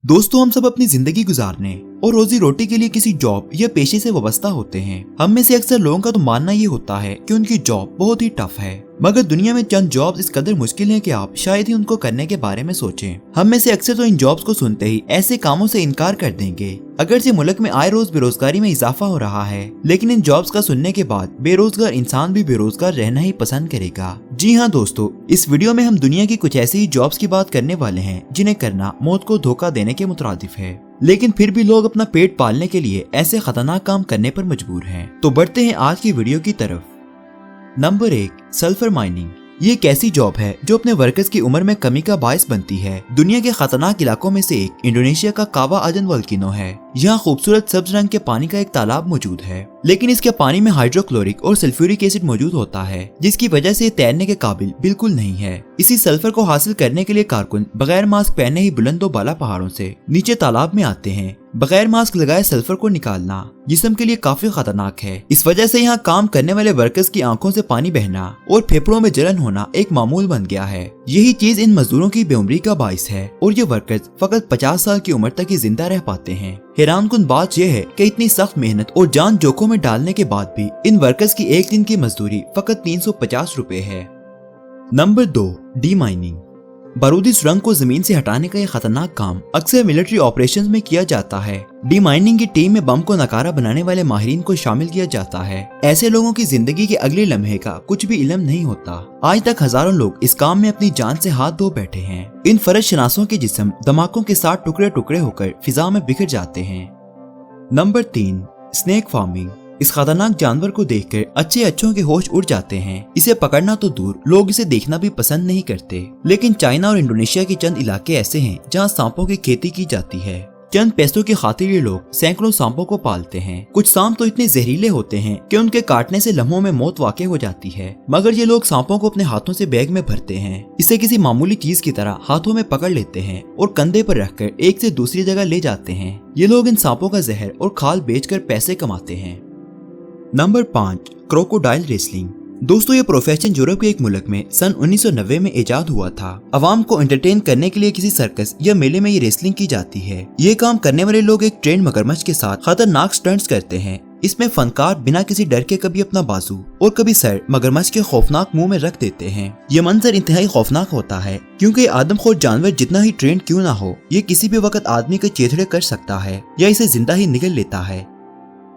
दोस्तों, हम सब अपनी जिंदगी गुजारने और रोजी रोटी के लिए किसी जॉब या पेशे से वाबस्ता होते हैं। हम में से अक्सर लोगों का तो मानना ये होता है कि उनकी जॉब बहुत ही टफ है, मगर दुनिया में चंद जॉब्स इस कदर मुश्किल हैं कि आप शायद ही उनको करने के बारे में सोचें। हम में से अक्सर तो इन जॉब्स को सुनते ही ऐसे कामों से इनकार कर देंगे। अगर से मुल्क में आए रोज बेरोजगारी में इजाफा हो रहा है, लेकिन इन जॉब्स का सुनने के बाद बेरोजगार इंसान भी बेरोजगार रहना ही पसंद करेगा। जी हाँ दोस्तों, इस वीडियो में हम दुनिया की कुछ ऐसी ही जॉब्स की बात करने वाले हैं जिन्हें करना मौत को धोखा देने के मुतरादिफ है, लेकिन फिर भी लोग अपना पेट पालने के लिए ऐसे खतरनाक काम करने पर मजबूर हैं। तो बढ़ते हैं आज की वीडियो की तरफ। Number 1, sulphur mining. ये एक ऐसी जॉब है जो अपने वर्कर्स की उम्र में कमी का बायस बनती है। दुनिया के खतरनाक इलाकों में से एक इंडोनेशिया का कावा अजन वोल्केनो है। यहाँ खूबसूरत सब्ज रंग के पानी का एक तालाब मौजूद है, लेकिन इसके पानी में हाइड्रोक्लोरिक और सल्फ्यूरिक एसिड मौजूद होता है, जिसकी वजह से तैरने के काबिल बिल्कुल नहीं है। इसी सल्फर को हासिल करने के लिए कारकुन बगैर मास्क पहने ही बुलंदो बाला पहाड़ों से नीचे तालाब में आते हैं। बगैर मास्क लगाए सल्फर को निकालना जिस्म के लिए काफी खतरनाक है। इस वजह से यहाँ काम करने वाले वर्कर्स की आंखों से पानी बहना और फेफड़ों में जलन होना एक मामूल बन गया है। यही चीज इन मजदूरों की बेउमरी का बाइस है और ये वर्कर्स फकत 50 साल की उम्र तक ही जिंदा रह पाते हैं। हैरानकुन बात यह है कि इतनी सख्त मेहनत और जान जोखों में डालने के बाद भी इन वर्कर्स की एक दिन की मजदूरी फकत 350 रुपए है। Number 2, D mining. बारूदी सुरंग को जमीन से हटाने का यह खतरनाक काम अक्सर मिलिट्री ऑपरेशंस में किया जाता है। डी माइनिंग की टीम में बम को नकारा बनाने वाले माहिरीन को शामिल किया जाता है। ऐसे लोगों की जिंदगी के अगले लम्हे का कुछ भी इल्म नहीं होता। आज तक हजारों लोग इस काम में अपनी जान से हाथ धो बैठे हैं। इन फर्ज शनासों के जिस्म धमाकों के साथ टुकड़े टुकड़े होकर फिजा में बिखर जाते हैं। Number 3, snake farming. इस खतरनाक जानवर को देखकर अच्छों के होश उड़ जाते हैं। इसे पकड़ना तो दूर, लोग इसे देखना भी पसंद नहीं करते। लेकिन चाइना और इंडोनेशिया के चंद इलाके ऐसे हैं जहां सांपों की खेती की जाती है। चंद पैसों की खातिर ये लोग सैकड़ों सांपों को पालते हैं। कुछ सांप तो इतने जहरीले होते हैं कि उनके काटने से लम्हों में मौत वाक़ई हो जाती है, मगर ये लोग सांपों को अपने हाथों से बैग में भरते हैं। इसे किसी मामूली चीज की तरह हाथों में पकड़ लेते हैं और कंधे पर रखकर एक से दूसरी जगह ले जाते हैं। ये लोग इन सांपों का जहर और खाल बेचकर पैसे कमाते हैं। Number 5, crocodile wrestling. दोस्तों, ये प्रोफेशन यूरोप के एक मुल्क में सन 1990 में इजाद हुआ था। अवाम को एंटरटेन करने के लिए किसी सर्कस या मेले में ये रेसलिंग की जाती है। ये काम करने वाले लोग एक ट्रेंड मगरमच्छ के साथ खतरनाक स्टंट्स करते हैं। इसमें फनकार बिना किसी डर के कभी अपना बाजू और कभी सर मगरमच्छ के खौफनाक मुंह में रख देते हैं। ये मंजर इंतहाई खौफनाक होता है, क्योंकि आदमखोर जानवर जितना ही ट्रेंड क्यों ना हो, ये किसी भी वक्त आदमी के चेथड़े कर सकता है या इसे जिंदा ही निगल लेता है।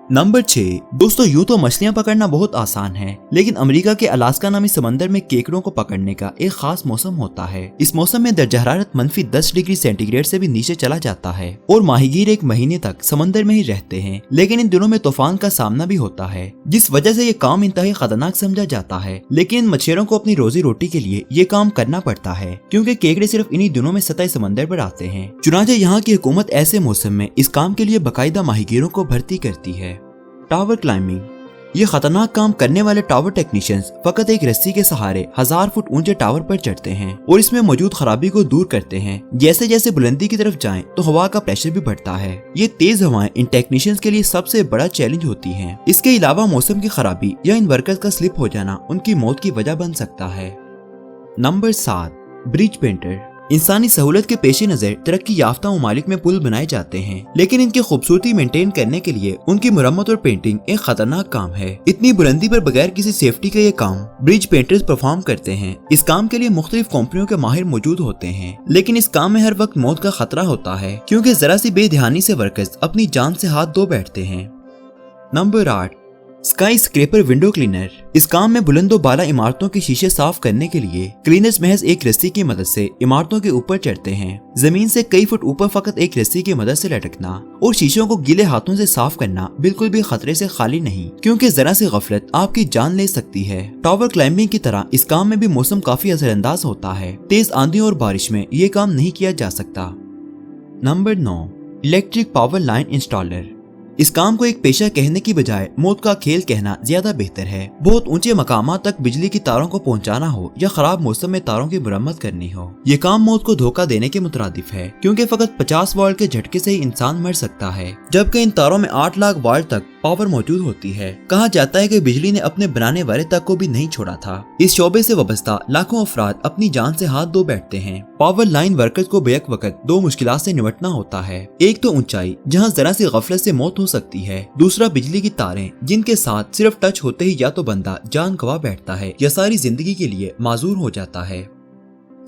नंबर 6, दोस्तों, यूं तो मछलियां पकड़ना बहुत आसान है, लेकिन अमेरिका के अलास्का नामी समंदर में केकड़ों को पकड़ने का एक खास मौसम होता है। इस मौसम में दर्जा हरारत -10 डिग्री सेंटीग्रेड से भी नीचे चला जाता है और माहीगीर एक महीने तक समंदर में ही रहते हैं। लेकिन इन दिनों में तूफान का सामना भी होता है, जिस वजह से ये काम इंतहाई खतरनाक समझा जाता है। लेकिन इन मछलियों को अपनी रोजी रोटी के लिए ये काम करना पड़ता है, क्योंकि केकड़े सिर्फ इन्हीं दिनों में सतह समंदर पर आते हैं। चुनांचे यहाँ की हुकूमत ऐसे मौसम में इस काम के लिए बाकायदा माहीगीरों को भर्ती करती है। Tower climbing. ये खतरनाक काम करने वाले टावर टेक्नीशियंस फकत एक रस्सी के सहारे 1000 फुट ऊंचे टावर पर चढ़ते हैं और इसमें मौजूद खराबी को दूर करते हैं। जैसे जैसे बुलंदी की तरफ जाएं तो हवा का प्रेशर भी बढ़ता है। ये तेज हवाएं इन टेक्नीशियंस के लिए सबसे बड़ा चैलेंज होती हैं। इसके अलावा मौसम की खराबी या इन वर्कर्स का स्लिप हो जाना उनकी मौत की वजह बन सकता है। Number 7, bridge painter. इंसानी सहूलत के पेश नजर तरक्की याफ्ता ममालिक में पुल बनाए जाते हैं, लेकिन इनकी खूबसूरती मेंटेन करने के लिए उनकी मुरम्मत और पेंटिंग एक खतरनाक काम है। इतनी बुलंदी पर बगैर किसी सेफ्टी के ये काम ब्रिज पेंटर्स परफॉर्म करते हैं। इस काम के लिए मुख्तलिफ कंपनियों के माहिर मौजूद होते हैं, लेकिन इस काम में हर वक्त मौत का खतरा होता है, क्योंकि जरा सी बेध्यानी से वर्कर्स अपनी जान से हाथ धो बैठते हैं। Number 8, sky scraper window cleaner. इस काम में बुलंदो बाला इमारतों के शीशे साफ करने के लिए क्लीनर्स महज एक रस्सी की मदद से इमारतों के ऊपर चढ़ते हैं। जमीन से कई फुट ऊपर फकत एक रस्सी की मदद से लटकना और शीशों को गीले हाथों से साफ करना बिल्कुल भी खतरे से खाली नहीं, क्योंकि जरा सी गफलत आपकी जान ले सकती है। टावर क्लाइंबिंग की तरह इस काम में भी मौसम काफी असरअंदाज होता है। तेज आंधी और बारिश में ये काम नहीं किया जा सकता। Number 9, electric power line installer. इस काम को एक पेशा कहने की बजाय मौत का खेल कहना ज्यादा बेहतर है। बहुत ऊंचे मकामात तक बिजली की तारों को पहुंचाना हो या खराब मौसम में तारों की मरम्मत करनी हो, ये काम मौत को धोखा देने के मुतरादिफ है, क्योंकि फकत 50 वाट के झटके से ही इंसान मर सकता है, जबकि इन तारों में 8 लाख वाट तक पावर मौजूद होती है। कहा जाता है कि बिजली ने अपने बनाने वाले तक को भी नहीं छोड़ा था। इस शोबे से वाबस्ता लाखों अफराद अपनी जान से हाथ धो बैठते हैं। पावर लाइन वर्कर्स को बेक वक्त दो मुश्किलात से निपटना होता है। एक तो ऊंचाई, जहां जरा सी गफलत से मौत हो सकती है। दूसरा बिजली की तारें, जिनके साथ सिर्फ टच होते ही या तो बंदा जान गंवा बैठता है या सारी जिंदगी के लिए माजूर हो जाता है।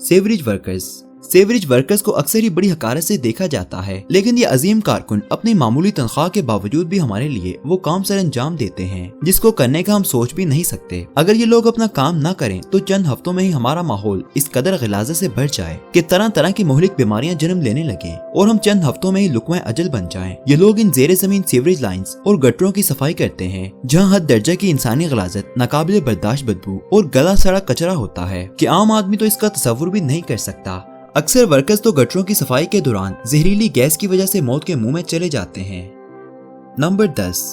सेवरेज वर्कर्स को अक्सर ही बड़ी हकारत से देखा जाता है, लेकिन ये अजीम कारकुन अपनी मामूली तनख्वाह के बावजूद भी हमारे लिए वो काम सर अंजाम देते हैं जिसको करने का हम सोच भी नहीं सकते। अगर ये लोग अपना काम ना करें तो चंद हफ्तों में ही हमारा माहौल इस कदर गिलाजत से भर जाए कि तरह तरह की मुहलिक बीमारियां जन्म लेने लगे और हम चंद हफ्तों में ही लुकमा अजल बन जाएं। ये लोग इन जेर जमीन सीवरेज लाइन्स और गटरों की सफाई करते हैं, जहाँ हद दर्जा की इंसानी गिलाजत, नाकाबिल बर्दाश्त बदबू और गला सड़ा कचरा होता है कि आम आदमी तो इसका तस्वुर भी नहीं कर सकता। अक्सर वर्कर्स तो गटरों की सफाई के दौरान जहरीली गैस की वजह से मौत के मुंह में चले जाते हैं। नंबर 10,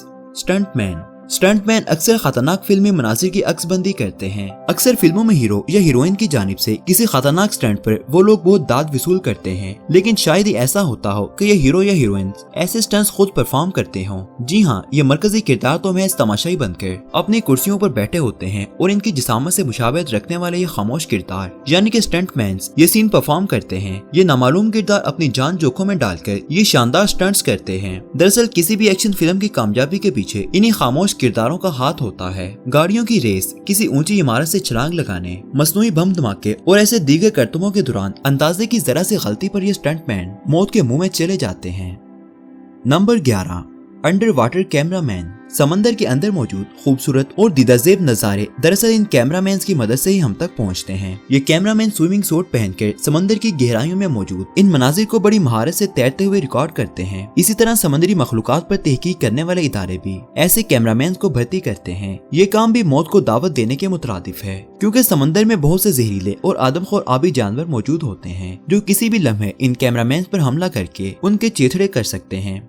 स्टंटमैन अक्सर खतरनाक फिल्मी मनासिर की अक्सबंदी करते हैं। अक्सर फिल्मों में हीरो या हीरोइन की जानिब से किसी खतरनाक स्टंट पर वो लोग बहुत दाद वसूल करते हैं, लेकिन शायद ही ऐसा होता हो कि ये हीरो या हीरोइन ऐसे स्टंट्स खुद परफॉर्म करते हों। जी हाँ, ये मरकजी किरदार तो महज तमाशाई बनकर अपनी कुर्सियों पर बैठे होते हैं और इनकी जिसामत से मुशाबहत रखने वाले ये खामोश किरदार यानी कि स्टंटमैन्स ये सीन परफॉर्म करते हैं। ये नामालूम किरदार अपनी जान जोखों में डालकर ये शानदार स्टंट्स करते हैं। दरअसल किसी भी एक्शन फिल्म की कामयाबी के पीछे इन्हीं खामोश किरदारों का हाथ होता है। गाड़ियों की रेस, किसी ऊंची इमारत से छलांग लगाने, मसनूई बम धमाके और ऐसे दीगर करतबों के दौरान अंदाजे की जरा सी गलती पर ये स्टंटमैन मौत के मुंह में चले जाते हैं। Number 11, under water cameraman. समंदर के अंदर मौजूद खूबसूरत और दीदाजेब नजारे दरअसल इन कैमरामैन की मदद से ही हम तक पहुंचते हैं। ये कैमरामैन स्विमिंग सूट पहनकर समंदर की गहराइयों में मौजूद इन मनाजिर को बड़ी महारत से तैरते हुए रिकॉर्ड करते हैं। इसी तरह समुद्री मखलूकात पर तहकीक करने वाले इदारे भी ऐसे कैमरामैन को भर्ती करते हैं। ये काम भी मौत को दावत देने के मुतरादिफ है, क्योंकि समंदर में बहुत से जहरीले और आदमखोर आबी जानवर मौजूद होते हैं जो किसी भी लम्हे इन कैमरामैन पर हमला करके उनके चेथड़े कर सकते हैं।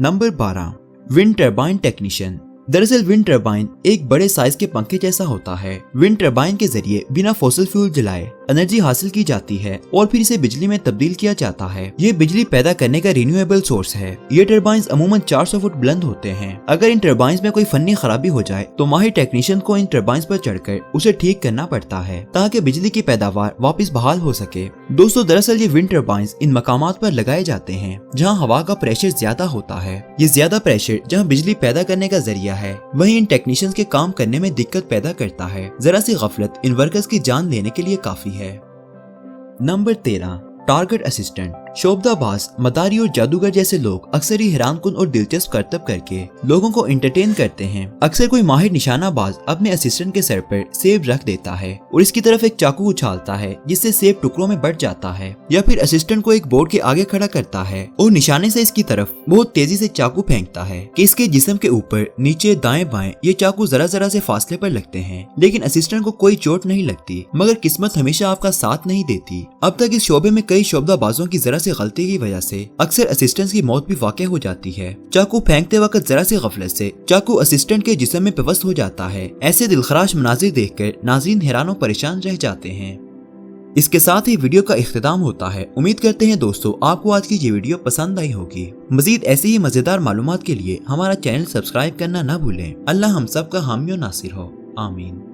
Number 12, wind turbine technician. दरअसल विंड टरबाइन एक बड़े साइज के पंखे जैसा होता है। विंड टरबाइन के जरिए बिना फॉसिल फ्यूल जलाए एनर्जी हासिल की जाती है और फिर इसे बिजली में तब्दील किया जाता है। ये बिजली पैदा करने का रिन्यूएबल सोर्स है। ये टरबाइंस अमूमन 400 फुट बुलंद होते हैं। अगर इन टरबाइंस में कोई फन्नी खराबी हो जाए तो माहिर टेक्नीशियन को इन टरबाइंस पर चढ़कर उसे ठीक करना पड़ता है ताकि बिजली की पैदावार वापस बहाल हो सके। दोस्तों, दरअसल ये विंड टरबाइंस इन मकामात पर लगाए जाते हैं जहाँ हवा का प्रेशर ज्यादा होता है। ये ज्यादा प्रेशर जहाँ बिजली पैदा करने का जरिया है, वहीं इन टेक्नीशियंस के काम करने में दिक्कत पैदा करता है। जरा सी गफलत इन वर्कर्स की जान लेने के लिए काफी है। Number 13, target assistant. शोबदाबाज, मदारी और जादूगर जैसे लोग अक्सर ही हैरानकुन और दिलचस्प करतब करके लोगों को एंटरटेन करते हैं। अक्सर कोई माहिर निशानाबाज अपने असिस्टेंट के सर पर सेब रख देता है और इसकी तरफ एक चाकू उछालता है जिससे सेब टुकड़ों में बढ़ जाता है, या फिर असिस्टेंट को एक बोर्ड के आगे खड़ा करता है और निशाने से इसकी तरफ बहुत तेजी से चाकू फेंकता है कि इसके जिस्म के ऊपर, नीचे, दाएं बाएं ये चाकू जरा जरा से फासले पर लगते हैं, लेकिन असिस्टेंट को कोई चोट नहीं लगती। मगर किस्मत हमेशा आपका साथ नहीं देती। अब तक इस शोबे में कई शोबदाबाजों की जरा सी गलती की वजह से अक्सर असिस्टेंट की मौत भी वाक़ई हो जाती है। चाकू फेंकते वक्त जरा सी गफलत से चाकू असिस्टेंट के जिस्म में पेवस्त हो जाता है। ऐसे दिलखराश मनाजिर देखकर नाज़रीन हैरान और परेशान रह जाते हैं। इसके साथ ही वीडियो का इख्तिताम होता है। उम्मीद करते हैं दोस्तों आपको आज की ये वीडियो पसंद आई होगी। मजीद ऐसी ही मजेदार मालूमात के लिए हमारा चैनल सब्सक्राइब करना न भूलें। अल्लाह हम सब का हामी और नासिर हो। आमीन।